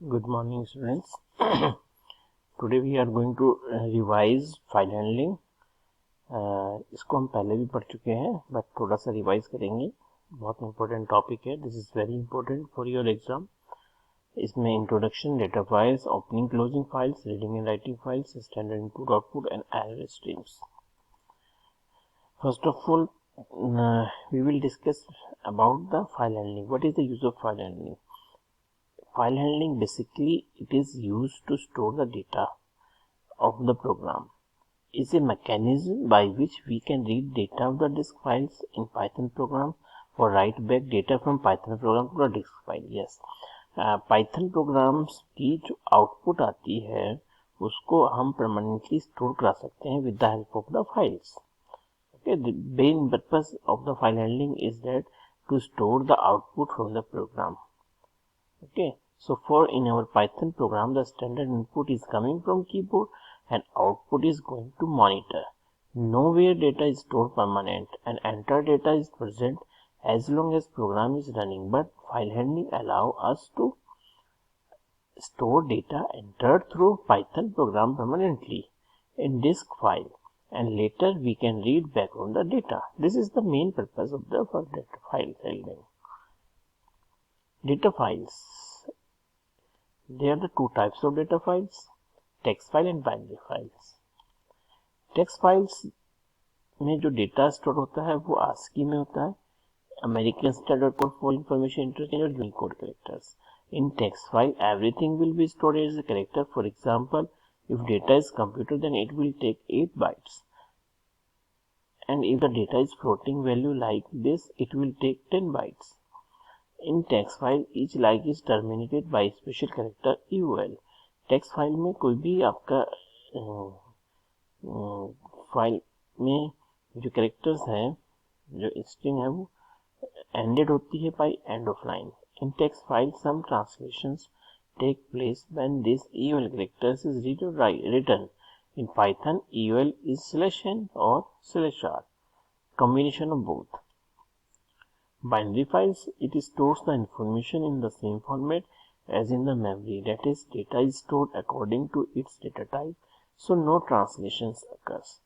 Good morning, students. Today we are going to revise file handling. इसको हम पहले भी पढ़ चुके हैं, बट थोड़ा सा रिवाइज करेंगे. बहुत इंपॉर्टेंट टॉपिक है. This is very important for your exam. इसमें introduction, data files, opening closing files, reading and writing files, standard input output and error streams. First of all, we will discuss about the file handling. What is the use of file handling? File handling, basically it is used to store the data of the program. Is a mechanism by which we can read data of the disk files in Python program or write back data from Python program to the disk file. Yes, Python programs की जो output आती है उसको हम permanently store करा सकते हैं with the help of the files. Okay, the main purpose of the file handling is that to store the output from the program. Okay, so for in our Python program, the standard input is coming from keyboard and output is going to monitor. Nowhere data is stored permanent and entered data is present as long as program is running, but file handling allow us to store data entered through Python program permanently in disk file, and later we can read back on the data. This is the main purpose of the data file handling. Data files. There are the two types of data files, text file and binary files. Text files में जो data store होता है वो ASCII में होता है, American Standard Code for Information Interchange और Unicode characters. In text file, everything will be stored as a character. For example, if data is computer, then it will take 8 bytes. And if the data is floating value like this, it will take 10 bytes. In text file, each line is terminated by special character EOL. Text file में कोई भी आपका file में जो characters हैं, जो string है, वो एंडेड होती है by end of line. In text file some translations take place when this EOL characters is written. In Python, EOL is /n or /r, combination of both. Binary files, it stores the information in the same format as in the memory, that is, data is stored according to its data type, so no translations occurs.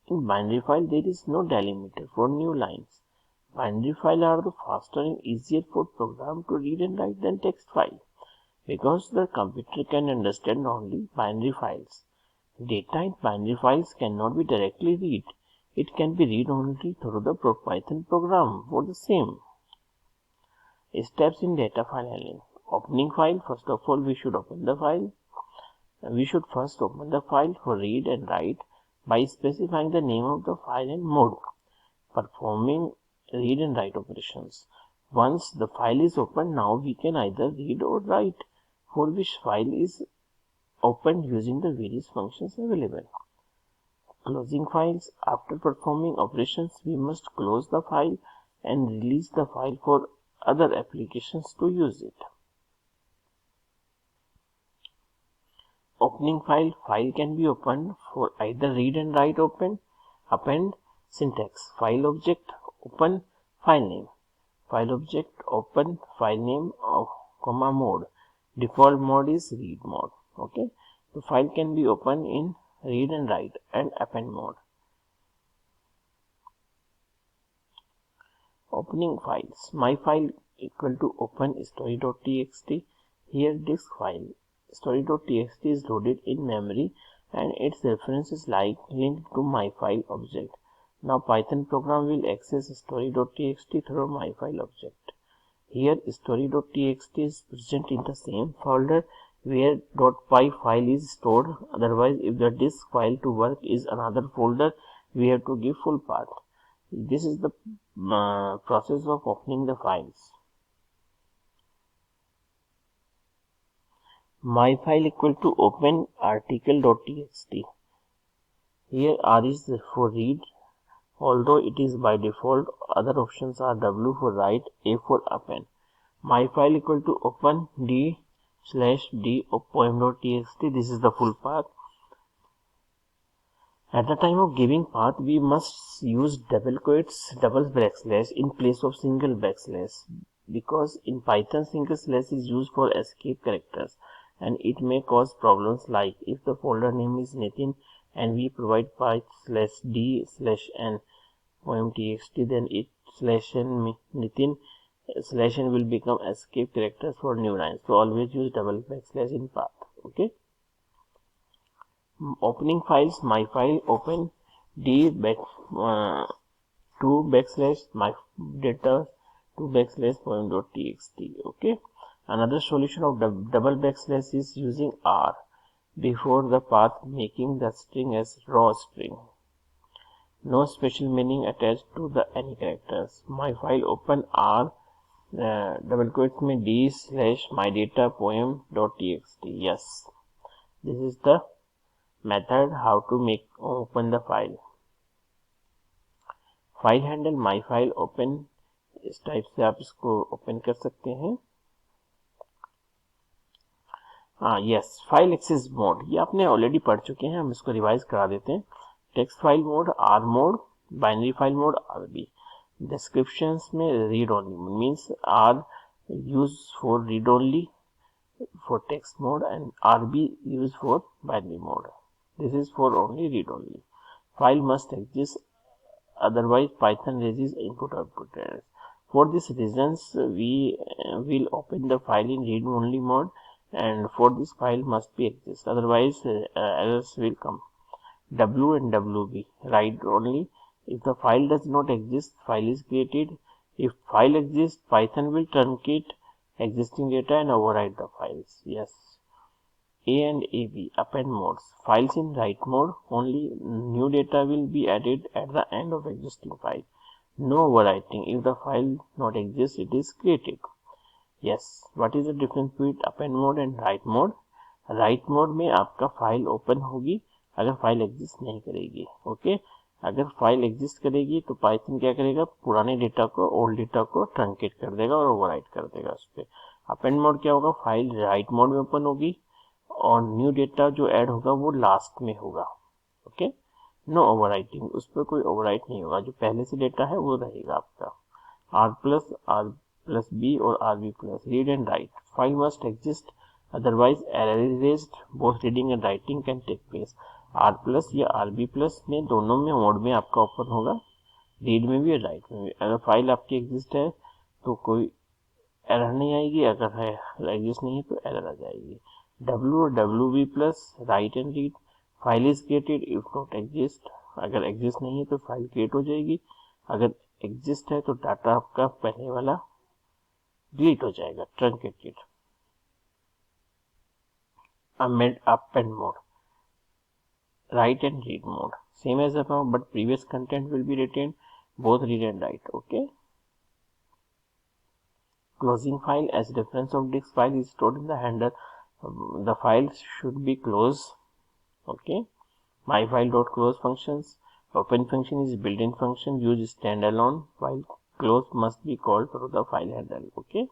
In binary file, there is no delimiter for new lines. Binary files are the faster and easier for program to read and write than text file, because the computer can understand only binary files. Data in binary files cannot be directly read. It can be read only through the Python program for the same. Steps in data file handling. Opening file. First of all, we should open the file. We should first open the file for read and write by specifying the name of the file and mode. Performing read and write operations. Once the file is opened, now we can either read or write, for which file is opened using the various functions available. Closing files. After performing operations, we must close the file and release the file for other applications to use it. Opening file. File can be opened for either read and write append. Syntax. File object open file name. File object open file name comma mode. Default mode is read mode. Okay. The file can be opened in read and write and append mode. Opening files. My file equal to open story.txt. Here disk file story.txt is loaded in memory and its reference is linked to my file object. Now Python program will access story.txt through my file object. Here story.txt is present in the same folder where .py file is stored. Otherwise, if the disk file to work is another folder, we have to give full path. This is the process of opening the files. My file equal to open article.txt. Here R is for read, although it is by default. Other options are W for write, A for append. My file equal to open d/d of poem.txt. This is the full path. At the time of giving path, we must use double quotes, double backslash in place of single backslash, because in Python single slash is used for escape characters and it may cause problems like if the folder name is Nitin and we provide /d/n poem.txt, then it /n Nitin /n will become escape characters for new lines. So always use double backslash in path. Okay. Opening files, my file open d two backslash my data two backslash poem.txt. Okay. Another solution of double backslash is using r before the path, making the string as raw string. No special meaning attached to the any characters. My file open r double quotes में d/my data poem.txt. Yes, this is the method how to make open the file. File handle my file open, इस type से आप इसको open कर सकते हैं. Yes, file access mode ये आपने ऑलरेडी पढ़ चुके हैं, हम इसको रिवाइज करा देते हैं. Text file mode R mode, binary file mode RB. Descriptions में read only means R use for read only for text mode and RB used for binary mode. This is for only read only. File must exist, otherwise Python raises input-output errors. For these reasons, we will open the file in read only mode, and for this file must be exist, otherwise errors will come. W and WB, write only. If the file does not exist, file is created. If file exists, Python will truncate existing data and overwrite the files. Yes. A and AB, append modes. Files in write mode, only new data will be added at the end of existing file. No overwriting. If the file not exists, it is created. Yes. What is the difference between append mode and write mode? Write mode में आपका file open होगी अगर file exist नहीं करेगी. Okay. अगर file exist करेगी तो Python क्या करेगा, पुराने डेटा को ओल्ड डेटा को ट्रंकेट कर देगा और ओवरराइट कर देगा उस पर. अपेंड मोड क्या होगा, फाइल राइट मोड में ओपन होगी और न्यू डेटा जो ऐड होगा वो लास्ट में होगा. ओके. नो ओवरराइटिंग, उस पर कोई ओवरराइट नहीं होगा, जो पहले से डेटा है वो रहेगा आपका. R+, R+B और RB+, read and right. File must exist, otherwise error is raised. Both reading and writing can take place. R+ या RB+ में दोनों में मोड में आपका ओपन होगा, रीड में भी और राइट में भी. अगर फाइल आपकी एग्जिस्ट है तो कोई एरर नहीं आएगी, अगर है एग्जिस्ट नहीं है तो एरर आ जाएगी. W और WB+, right and read. File is created if not exist, अगर एग्जिस्ट नहीं है तो फाइल क्रिएट हो जाएगी, अगर एग्जिस्ट है तो डाटा आपका पहले वाला डिलीट हो जाएगा, truncated. Append mode, write and read mode, same as above, but previous content will be retained, both read and write. Okay. Closing file, as reference of disk file is stored in the handle, the file should be closed. Okay. myFile.close functions. Open function is built-in function used standalone, while close must be called through the file handle. Okay.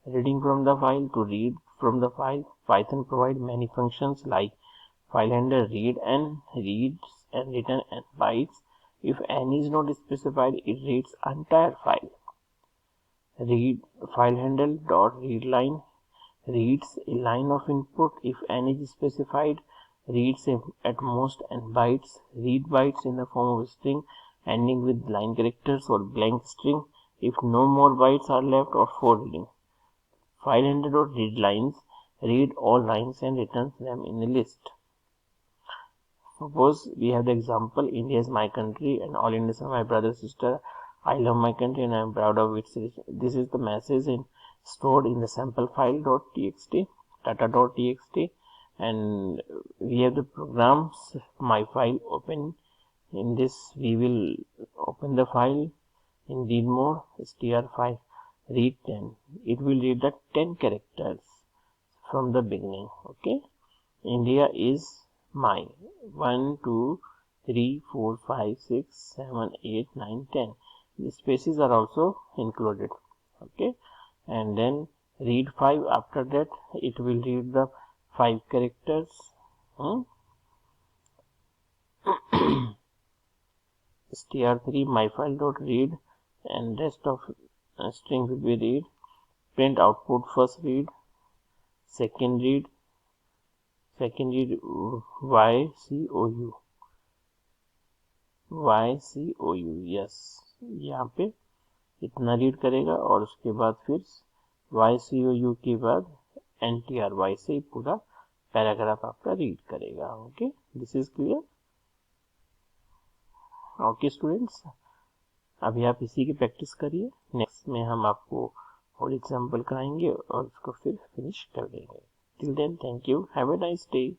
Reading from the file, to read from the file, Python provides many functions like file handle read and reads and return and bytes. If any is not specified, it reads entire file. Read file handle dot read line reads a line of input. If any is specified, reads at most n bytes. Read bytes in the form of a string ending with line characters or blank string if no more bytes are left or for reading. File handle or read lines, read all lines and returns them in a list. Suppose we have the example, India is my country and all Indians are my brother, sister. I love my country and I am proud of it. This is the message stored in the sample file.txt, data.txt, and we have the programs. My file open. In this we will open the file in read mode, str5. Read 10. It will read the 10 characters from the beginning. Okay. India is my 1, 2, 3, 4, 5, 6, 7, 8, 9, 10. The spaces are also included. Okay. And then read 5. After that, it will read the 5 characters. str3 myFile.read and rest of string will be read. Print output first read, second read YCOU, yes, यहाँ पे इतना read करेगा और उसके बाद फिर YCOU के बाद NTRY से पूरा पैराग्राफ आपका रीड करेगा। Okay, this is clear. Okay students, अभी आप इसी की प्रैक्टिस करिए। नेक्स्ट में हम आपको और एग्जाम्पल कराएंगे और उसको फिर फिनिश कर देंगे। Till then, thank you, have a nice day.